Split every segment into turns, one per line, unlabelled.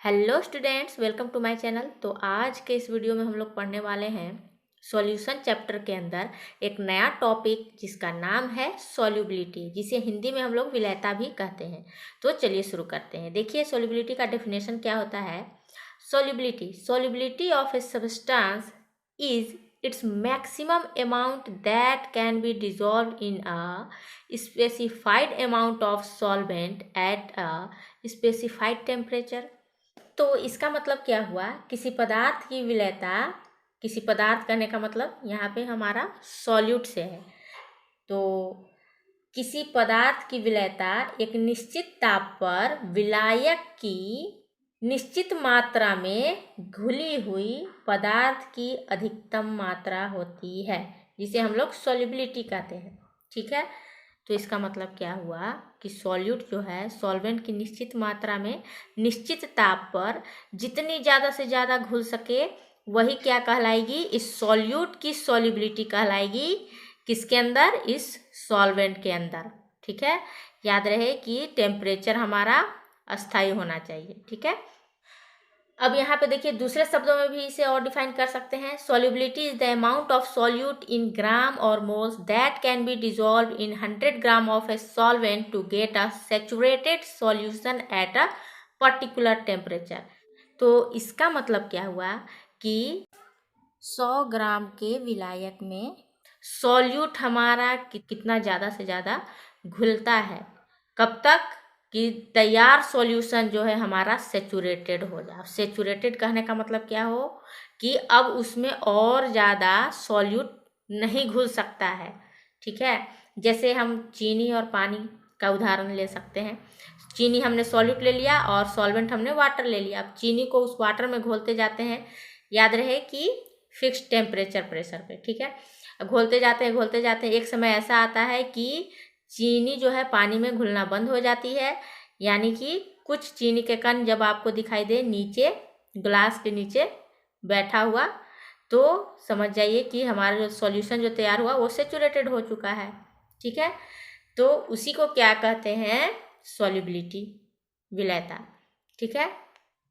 Hello students, welcome to my channel. तो आज के इस वीडियो में हम लोग पढ़ने वाले हैं सॉल्यूशन चैप्टर के अंदर एक नया टॉपिक जिसका नाम है सॉल्युबिलिटी, जिसे हिंदी में हम लोग विलयता भी कहते हैं। तो चलिए शुरू करते हैं। देखिए, सॉल्युबिलिटी का डेफिनेशन क्या होता है। Solubility of a substance is its maximum amount that can be dissolved in a specified amount of solvent at a specified temperature। तो इसका मतलब क्या हुआ, किसी पदार्थ की विलयता, किसी पदार्थ कहने का मतलब यहाँ पे हमारा सॉल्यूट से है। तो किसी पदार्थ की विलयता एक निश्चित ताप पर विलायक की निश्चित मात्रा में घुली हुई पदार्थ की अधिकतम मात्रा होती है, जिसे हम लोग सॉल्युबिलिटी कहते हैं। ठीक है, तो इसका मतलब क्या हुआ कि सॉल्यूट जो है सॉल्वेंट की निश्चित मात्रा में निश्चित ताप पर जितनी ज़्यादा से ज़्यादा घुल सके वही क्या कहलाएगी, इस सॉल्यूट की सॉल्युबिलिटी कहलाएगी। किसके अंदर, इस सॉल्वेंट के अंदर। ठीक है, याद रहे कि टेम्परेचर हमारा अस्थायी होना चाहिए। ठीक है, अब यहाँ पे देखिए, दूसरे शब्दों में भी इसे और डिफाइन कर सकते हैं। Solubility is the amount of solute in gram और moles that can be dissolve in 100 gram of a solvent to get a saturated solution at a particular temperature. तो इसका मतलब क्या हुआ कि 100 ग्राम के विलायक में सॉल्यूट हमारा कितना ज़्यादा से ज़्यादा घुलता है, कब तक कि तैयार सॉल्यूशन जो है हमारा सेचुरेटेड हो जाए। सेचुरेटेड कहने का मतलब क्या हो कि अब उसमें और ज़्यादा सॉल्यूट नहीं घुल सकता है। ठीक है, जैसे हम चीनी और पानी का उदाहरण ले सकते हैं। चीनी हमने सॉल्यूट ले लिया और सॉल्वेंट हमने वाटर ले लिया। अब चीनी को उस वाटर में घोलते जाते हैं, याद रहे कि फिक्स टेम्परेचर प्रेशर पे। ठीक है, घोलते जाते हैं, एक समय ऐसा आता है कि चीनी जो है पानी में घुलना बंद हो जाती है, यानी कि कुछ चीनी के कण जब आपको दिखाई दे नीचे, ग्लास के नीचे बैठा हुआ, तो समझ जाइए कि हमारा जो सॉल्यूशन जो तैयार हुआ वो सेचुरेटेड हो चुका है। ठीक है, तो उसी को क्या कहते हैं, सॉल्युबिलिटी, विलयता। ठीक है,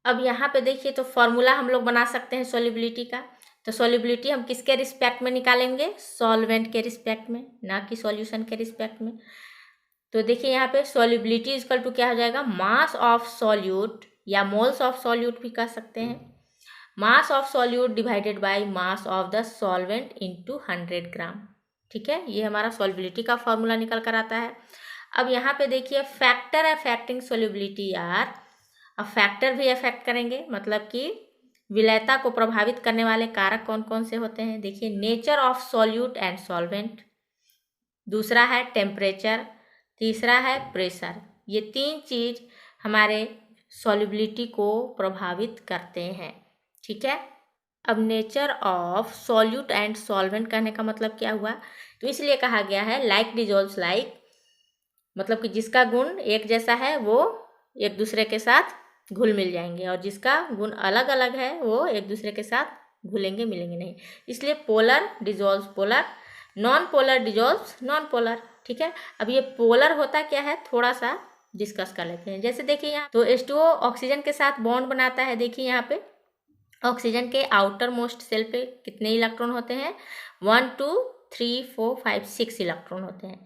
अब यहाँ पे देखिए, तो फॉर्मूला हम लोग बना सकते हैं सॉल्युबिलिटी का। तो सॉल्युबिलिटी हम किसके रिस्पेक्ट में निकालेंगे, सॉल्वेंट के रिस्पेक्ट में, ना कि सॉल्यूशन के रिस्पेक्ट में। तो देखिए यहाँ पे सॉल्युबिलिटी इक्वल टू क्या हो जाएगा, मास ऑफ सॉल्यूट या मोल्स ऑफ सॉल्यूट भी कह सकते हैं। Mass of solute divided by mass of the solvent into 100 ग्राम। ठीक है, ये हमारा सॉल्युबिलिटी का फॉर्मूला निकल कर आता है। अब यहाँ पे देखिए, फैक्टर अफेक्टिंग सॉल्युबिलिटी आर, अब फैक्टर भी अफेक्ट करेंगे, मतलब कि विलयता को प्रभावित करने वाले कारक कौन कौन से होते हैं। देखिए, nature of solute and solvent, दूसरा है टेम्परेचर, तीसरा है प्रेशर। ये तीन चीज हमारे सॉल्युबिलिटी को प्रभावित करते हैं। ठीक है, अब nature of solute and solvent कहने का मतलब क्या हुआ, तो इसलिए कहा गया है लाइक डिजॉल्व्स लाइक, मतलब कि जिसका गुण एक जैसा है वो एक दूसरे के साथ घुल मिल जाएंगे, और जिसका गुण अलग अलग है वो एक दूसरे के साथ घुलेंगे मिलेंगे नहीं। इसलिए polar dissolves polar, non polar dissolves non polar. ठीक है, अब ये पोलर होता क्या है, थोड़ा सा डिस्कस कर लेते हैं। जैसे देखिए यहाँ, तो H2O ऑक्सीजन के साथ बॉन्ड बनाता है। देखिए यहाँ पे ऑक्सीजन के आउटर मोस्ट सेल पे कितने इलेक्ट्रॉन होते हैं, 1 2 3 4 5 6 इलेक्ट्रॉन होते हैं।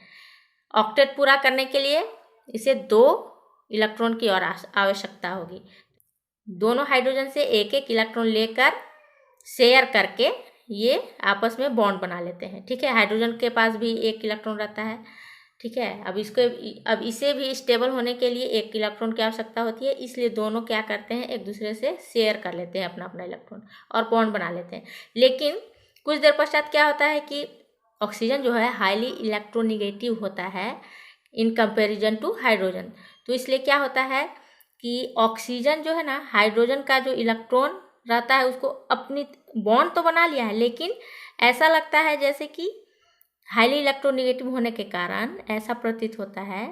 ऑक्टेट पूरा करने के लिए इसे 2 इलेक्ट्रॉन की और आवश्यकता होगी। दोनों हाइड्रोजन से एक एक इलेक्ट्रॉन लेकर शेयर करके ये आपस में बॉन्ड बना लेते हैं। ठीक है, हाइड्रोजन के पास भी एक इलेक्ट्रॉन रहता है। ठीक है, अब इसे भी स्टेबल होने के लिए एक इलेक्ट्रॉन की आवश्यकता होती है, इसलिए दोनों क्या करते हैं, एक दूसरे से शेयर कर लेते हैं अपना अपना इलेक्ट्रॉन और बॉन्ड बना लेते हैं। लेकिन कुछ देर पश्चात क्या होता है कि ऑक्सीजन जो है हाईली इलेक्ट्रोनिगेटिव होता है इन कंपेरिजन टू हाइड्रोजन। तो इसलिए क्या होता है कि ऑक्सीजन जो है ना, हाइड्रोजन का जो इलेक्ट्रॉन रहता है उसको अपनी बॉन्ड तो बना लिया है, लेकिन ऐसा लगता है जैसे कि हाईली इलेक्ट्रोनिगेटिव होने के कारण ऐसा प्रतीत होता है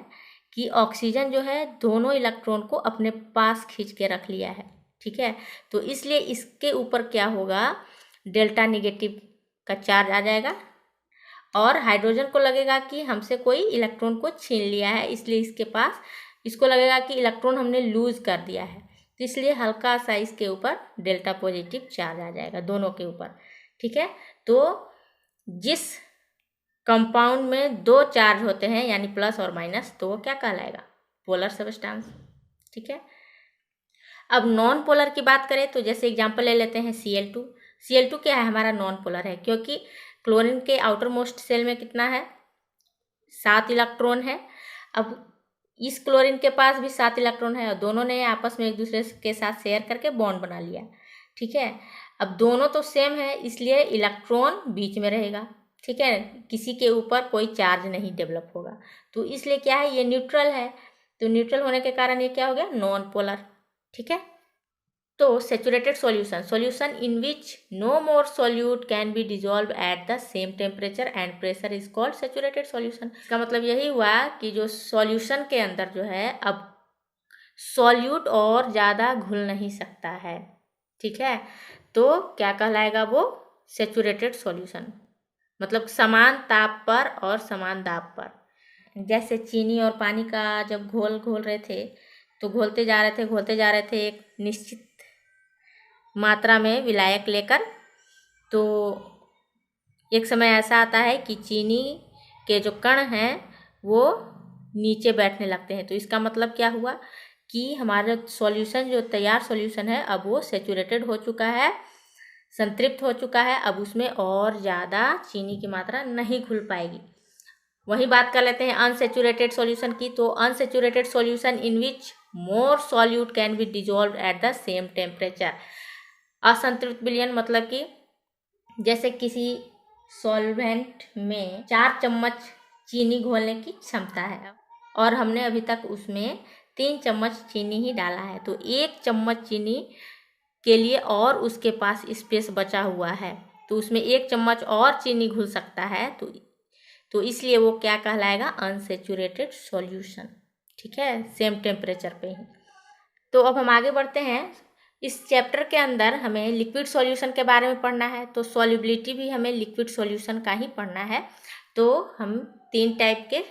कि ऑक्सीजन जो है दोनों इलेक्ट्रॉन को अपने पास खींच के रख लिया है। ठीक है, तो इसलिए इसके ऊपर क्या होगा, डेल्टा निगेटिव का चार्ज आ जाएगा, और हाइड्रोजन को लगेगा कि हमसे कोई इलेक्ट्रॉन को छीन लिया है, इसलिए इसको लगेगा कि इलेक्ट्रॉन हमने लूज कर दिया है। तो इसलिए हल्का सा इसके ऊपर डेल्टा पॉजिटिव चार्ज आ जाएगा दोनों के ऊपर। ठीक है, तो जिस कंपाउंड में दो चार्ज होते हैं यानी प्लस और माइनस, तो वो क्या कहलाएगा? Polar substance. ठीक है, अब नॉन पोलर की बात करें तो जैसे एग्जांपल ले लेते हैं Cl2। Cl2 क्या है? हमारा नॉन पोलर है, क्योंकि क्लोरीन के आउटर मोस्ट सेल में कितना है? 7 इलेक्ट्रॉन है। अब इस क्लोरीन के पास भी 7 इलेक्ट्रॉन है और दोनों ने आपस में एक दूसरे के साथ शेयर करके बॉन्ड बना लिया। ठीक है, अब दोनों तो सेम है इसलिए इलेक्ट्रॉन बीच में रहेगा। ठीक है, किसी के ऊपर कोई चार्ज नहीं डेवलप होगा, तो इसलिए क्या है? ये न्यूट्रल है। तो न्यूट्रल होने के कारण ये क्या हो गया? Non polar. ठीक है, तो saturated solution in which no more solute can be dissolve at the same temperature and pressure is called saturated solution. इसका मतलब यही हुआ कि जो सॉल्यूशन के अंदर जो है अब सॉल्यूट और ज़्यादा घुल नहीं सकता है। ठीक है, तो क्या कहलाएगा वो? Saturated solution. मतलब समान ताप पर और समान दाब पर। जैसे चीनी और पानी का जब घोल रहे थे तो घोलते जा रहे थे एक निश्चित मात्रा में विलायक लेकर, तो एक समय ऐसा आता है कि चीनी के जो कण हैं वो नीचे बैठने लगते हैं। तो इसका मतलब क्या हुआ कि हमारा सॉल्यूशन जो तैयार सॉल्यूशन है अब वो सैचुरेटेड हो चुका है, संतृप्त हो चुका है। अब उसमें और ज़्यादा चीनी की मात्रा नहीं घुल पाएगी। वही बात कर लेते हैं अनसैचुरेटेड सॉल्यूशन की। तो unsaturated solution in which more solute can be dissolve at the same temperature. असंतृप्त विलयन मतलब कि जैसे किसी सॉल्वेंट में 4 चम्मच चीनी घोलने की क्षमता है और हमने अभी तक उसमें 3 चम्मच चीनी ही डाला है, तो 1 चम्मच चीनी के लिए और उसके पास स्पेस बचा हुआ है, तो उसमें 1 चम्मच और चीनी घुल सकता है। तो इसलिए वो क्या कहलाएगा? Unsaturated solution. ठीक है, सेम टेम्परेचर पे ही। तो अब हम आगे बढ़ते हैं। इस चैप्टर के अंदर हमें लिक्विड सॉल्यूशन के बारे में पढ़ना है, तो सॉल्युबिलिटी भी हमें लिक्विड सॉल्यूशन का ही पढ़ना है। तो हम 3 टाइप के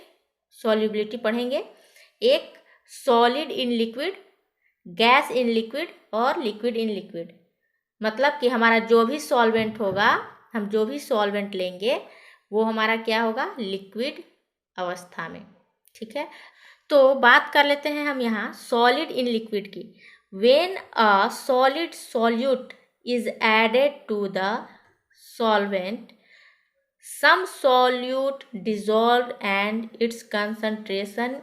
सॉल्युबिलिटी पढ़ेंगे, एक solid in liquid, gas in liquid और लिक्विड इन लिक्विड। मतलब कि हमारा जो भी सॉल्वेंट होगा, हम जो भी सॉल्वेंट लेंगे वो हमारा क्या होगा? लिक्विड अवस्था में। ठीक है, तो बात कर लेते हैं हम यहाँ सॉलिड इन लिक्विड की। When a solid solute is added to the solvent, some solute dissolved and its concentration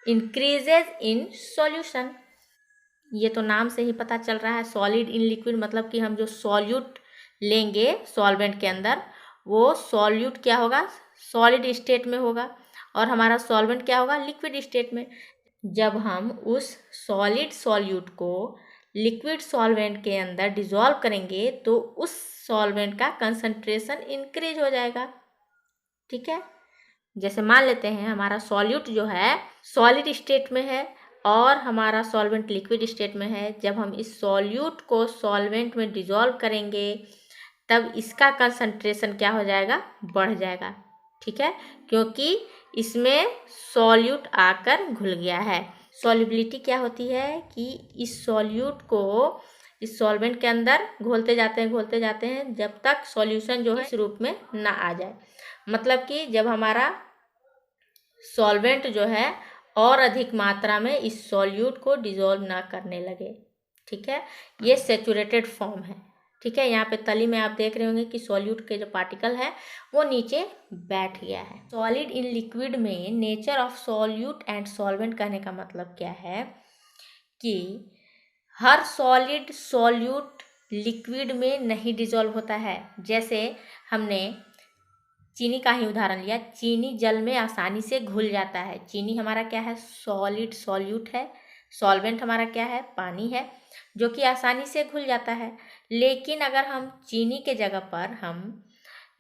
increases in solution। ये तो नाम से ही पता चल रहा है सॉलिड इन लिक्विड, मतलब कि हम जो सॉल्यूट लेंगे सॉल्वेंट के अंदर वो सॉल्यूट क्या होगा? सॉलिड स्टेट में होगा और हमारा सॉल्वेंट क्या होगा? लिक्विड स्टेट में। जब हम उस सॉलिड सॉल्यूट को लिक्विड सॉल्वेंट के अंदर डिसॉल्व करेंगे तो उस सॉल्वेंट का कंसंट्रेशन इंक्रीज हो जाएगा। ठीक है, जैसे मान लेते हैं हमारा सॉल्यूट जो है सॉलिड स्टेट में है और हमारा सॉल्वेंट लिक्विड स्टेट में है। जब हम इस सॉल्यूट को सॉल्वेंट में डिसॉल्व करेंगे तब इसका कंसंट्रेशन क्या हो जाएगा? बढ़ जाएगा। ठीक है, क्योंकि इसमें सॉल्यूट आकर घुल गया है। सॉल्युबिलिटी क्या होती है कि इस सॉल्यूट को इस सॉल्वेंट के अंदर घोलते जाते हैं जब तक सॉल्यूशन जो है इस रूप में ना आ जाए। मतलब कि जब हमारा सॉल्वेंट जो है और अधिक मात्रा में इस सॉल्यूट को डिसॉल्व ना करने लगे। ठीक है, ये सैचुरेटेड फॉर्म है। ठीक है, यहाँ पे तली में आप देख रहे होंगे कि सॉल्यूट के जो पार्टिकल है वो नीचे बैठ गया है। सॉलिड इन लिक्विड में nature of solute and solvent कहने का मतलब क्या है कि हर सॉलिड सॉल्यूट लिक्विड में नहीं डिसॉल्व होता है। जैसे हमने चीनी का ही उदाहरण लिया, चीनी जल में आसानी से घुल जाता है। चीनी हमारा क्या है? सॉलिड सॉल्यूट है। सॉल्वेंट हमारा क्या है? पानी है, जो कि आसानी से घुल जाता है। लेकिन अगर हम चीनी के जगह पर हम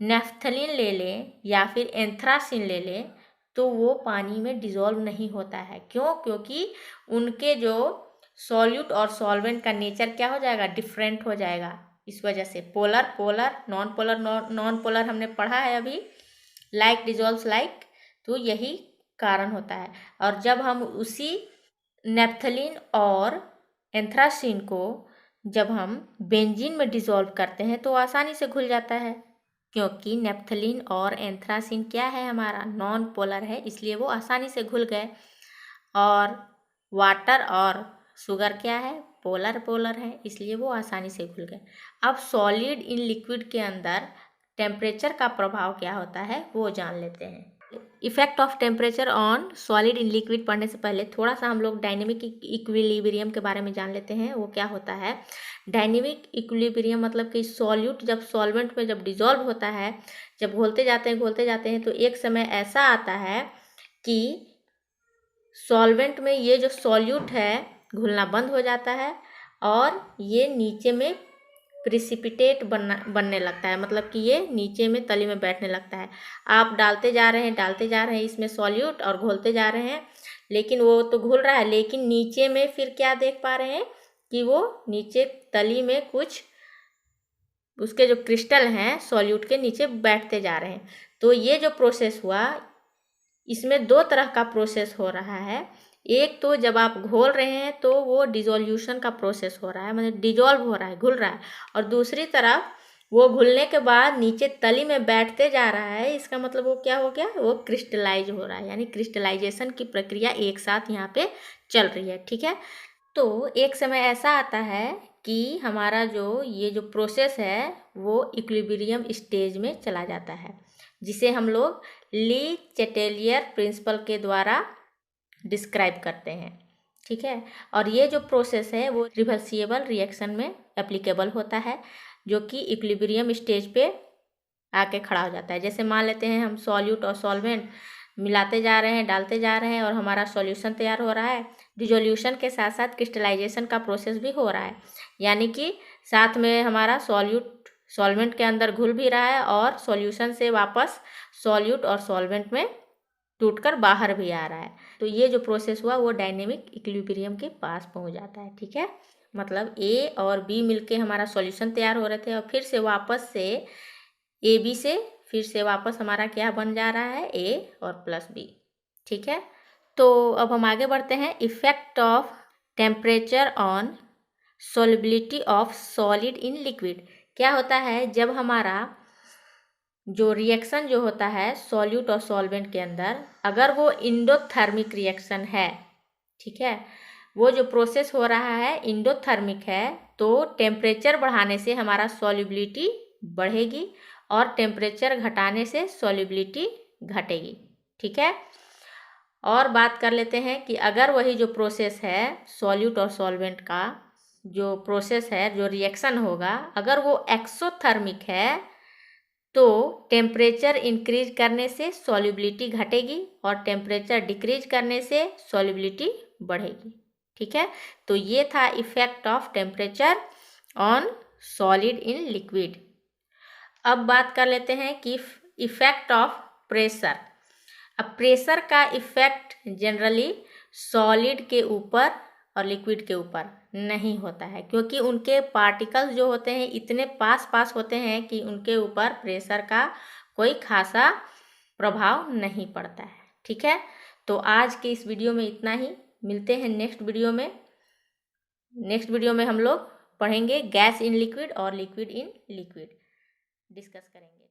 नेफ्थलीन ले लें या फिर एंथ्रासिन ले लें तो वो पानी में डिसॉल्व नहीं होता है। क्यों? क्योंकि उनके जो सॉल्यूट और सॉल्वेंट का नेचर क्या हो जाएगा? डिफरेंट हो जाएगा। इस वजह से पोलर नॉन पोलर हमने पढ़ा है अभी, लाइक डिजॉल्व्स लाइक, तो यही कारण होता है। और जब हम उसी नेफ्थलीन और एंथ्रासीन को जब हम बेंजीन में डिसॉल्व करते हैं तो आसानी से घुल जाता है, क्योंकि नेप्थलीन और एंथ्रासीन क्या है, हमारा नॉन पोलर है, इसलिए वो आसानी से घुल गए। और वाटर और शुगर क्या है, पोलर है, इसलिए वो आसानी से घुल गए। अब सॉलिड इन लिक्विड के अंदर टेम्परेचर का प्रभाव क्या होता है वो जान लेते हैं। Effect of temperature on solid in liquid पढ़ने से पहले थोड़ा सा हम लोग डायनेमिक इक्विलिब्रियम के बारे में जान लेते हैं। वो क्या होता है? डायनेमिक इक्विलिब्रियम मतलब कि सॉल्यूट जब सॉल्वेंट में जब डिजॉल्व होता है, जब घोलते जाते हैं तो एक समय ऐसा आता है कि सॉल्वेंट में ये जो सॉल्यूट है घुलना बंद हो जाता है और ये नीचे में प्रिसिपिटेट बनने लगता है, मतलब कि ये नीचे में तली में बैठने लगता है। आप डालते जा रहे हैं इसमें सॉल्यूट और घोलते जा रहे हैं, लेकिन वो तो घुल रहा है, लेकिन नीचे में फिर क्या देख पा रहे हैं कि वो नीचे तली में कुछ उसके जो क्रिस्टल हैं सॉल्यूट के नीचे बैठते जा रहे हैं। तो ये जो प्रोसेस हुआ, इसमें दो तरह का प्रोसेस हो रहा है। एक तो जब आप घोल रहे हैं तो वो डिसोल्यूशन का प्रोसेस हो रहा है, मतलब डिजॉल्व हो रहा है, घुल रहा है, और दूसरी तरफ वो घुलने के बाद नीचे तली में बैठते जा रहा है। इसका मतलब वो क्या हो गया, वो क्रिस्टलाइज हो रहा है, यानी क्रिस्टलाइजेशन की प्रक्रिया एक साथ यहाँ पे चल रही है। ठीक है, तो एक समय ऐसा आता है कि हमारा जो ये जो प्रोसेस है वो इक्विलिब्रियम स्टेज में चला जाता है, जिसे हम लोग ली चैटेलियर प्रिंसिपल के द्वारा डिस्क्राइब करते हैं। ठीक है, और ये जो प्रोसेस है वो रिवर्सिबल रिएक्शन में एप्लीकेबल होता है, जो कि इक्विलिब्रियम स्टेज पे आके खड़ा हो जाता है। जैसे मान लेते हैं हम सॉल्यूट और सॉल्वेंट मिलाते जा रहे हैं, डालते जा रहे हैं और हमारा सॉल्यूशन तैयार हो रहा है। डिसोल्यूशन के साथ साथ क्रिस्टलाइजेशन का प्रोसेस भी हो रहा है, यानी कि साथ में हमारा सॉल्यूट सॉल्वेंट के अंदर घुल भी रहा है और सॉल्यूशन से वापस सॉल्यूट और सॉल्वेंट में टूटकर बाहर भी आ रहा है। तो ये जो प्रोसेस हुआ वो डायनेमिक इक्विलिब्रियम के पास पहुंच जाता है। ठीक है, मतलब ए और बी मिलके हमारा सॉल्यूशन तैयार हो रहे थे और फिर से वापस से ए बी से फिर से वापस हमारा क्या बन जा रहा है, ए और प्लस बी। ठीक है, तो अब हम आगे बढ़ते हैं। Effect of temperature on solubility of solid in liquid. क्या होता है, जब हमारा जो रिएक्शन जो होता है सॉल्यूट और सॉल्वेंट के अंदर, अगर वो इंडोथर्मिक रिएक्शन है, ठीक है, वो जो प्रोसेस हो रहा है इंडोथर्मिक है, तो टेम्परेचर बढ़ाने से हमारा सॉल्युबिलिटी बढ़ेगी और टेम्परेचर घटाने से सॉल्युबिलिटी घटेगी। ठीक है, और बात कर लेते हैं कि अगर वही जो प्रोसेस है सॉल्यूट और सॉल्वेंट का जो प्रोसेस है, जो रिएक्शन होगा, अगर वो एक्सोथर्मिक है तो टेम्परेचर इंक्रीज करने से सॉल्युबिलिटी घटेगी और टेम्परेचर डिक्रीज करने से सॉल्युबिलिटी बढ़ेगी। ठीक है, तो ये था effect of temperature on solid in liquid. अब बात कर लेते हैं कि इफेक्ट ऑफ प्रेशर। अब प्रेशर का इफेक्ट जनरली सॉलिड के ऊपर और लिक्विड के ऊपर नहीं होता है, क्योंकि उनके पार्टिकल्स जो होते हैं इतने पास होते हैं कि उनके ऊपर प्रेशर का कोई खासा प्रभाव नहीं पड़ता है। ठीक है, तो आज के इस वीडियो में इतना ही। मिलते हैं नेक्स्ट वीडियो में। नेक्स्ट वीडियो में हम लोग पढ़ेंगे गैस इन लिक्विड और लिक्विड इन लिक्विड, डिस्कस करेंगे।